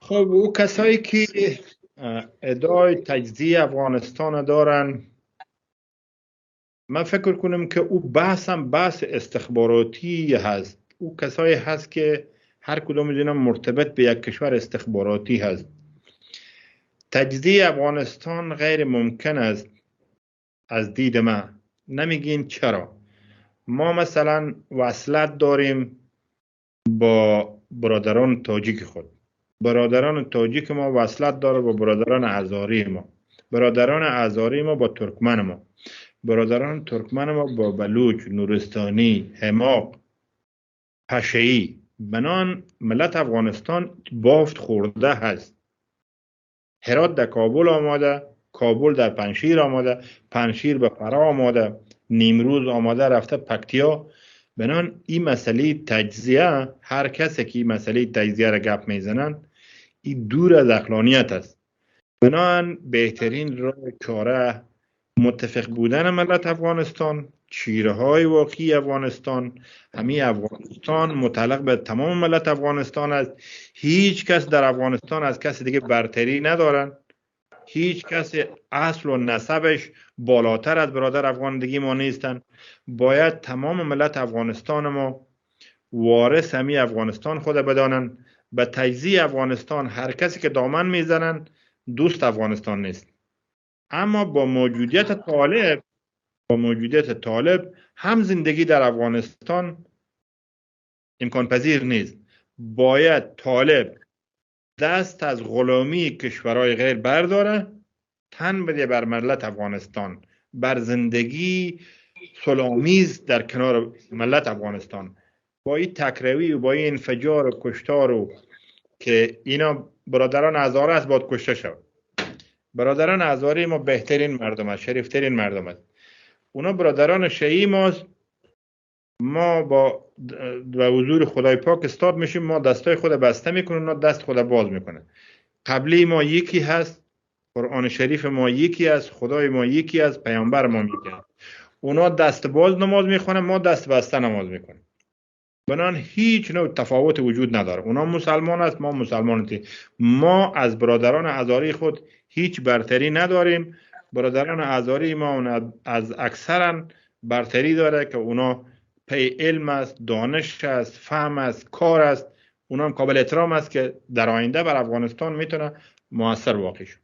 خب او کسایی که ادعای تجزیه افغانستان دارن، من فکر کنم که او بحث استخباراتی هست. او کسایی هست که هر کدام از اینا مرتبط به یک کشور استخباراتی هست. تجزیه افغانستان غیر ممکن است از دید من. نمیگین چرا؟ ما مثلا وصلت داریم با برادران تاجیک خود. برادران تاجیک ما وصلت داره با برادران هزاری ما، برادران هزاری ما با ترکمن ما، برادران ترکمن ما با بلوچ، نورستانی، حماق، پشه‌ای. بنان ملت افغانستان بافت خورده هست. هرات در کابل آماده، کابل در پنشیر آماده، پنشیر به فرا آماده، نیمروز آماده رفته پکتیا. بنان این مسئله تجزیه، هر کسی که این مسئله تجزیه را گپ میزنن، این دور از عقلانیت است. بنان بهترین راه چاره متفق بودن ملت افغانستان، چیره های واقعی افغانستان. همین افغانستان متعلق به تمام ملت افغانستان است. هیچ کس در افغانستان از کس دیگه برتری ندارن. هیچ کس اصل و نسبش بالاتر از برادر افغان دیگه ما نیستن. باید تمام ملت افغانستان ما وارث همین افغانستان خود بدانن. به تجزیه افغانستان هر کسی که دامن میزنن دوست افغانستان نیست. اما با موجودیت طالب هم زندگی در افغانستان امکان پذیر نیست. باید طالب دست از غلامی کشورهای غیر برداره، تن بده بر ملت افغانستان، بر زندگی صلح‌آمیز در کنار ملت افغانستان. با این تکروی و با این انفجار و کشتار و که اینا برادران هزاره است باید کشته شود. برادران هزاره ما بهترین مردم است، شریفترین مردم است. اونا برادران شیعی ماست. ما با حضور خدای پاک استاد میشیم، ما دستای خود بسته میکنیم، اونا دست خود باز میکنه. قبلی ما یکی هست، قرآن شریف ما یکی است، خدای ما یکی است، پیامبر ما یکی است. اونا دست باز نماز میخونن، ما دست بسته نماز میکنیم. بنان هیچ نوع تفاوت وجود نداره. اونا مسلمان است، ما مسلمان هستیم. ما از برادران هزاری خود هیچ برتری نداریم. برادران هزاری ما از اکثرا برتری داره که اونا پی علم است، دانش است، فهم است، کار است. اونا هم قابل احترام است که در آینده بر افغانستان میتونه موثر واقع شد.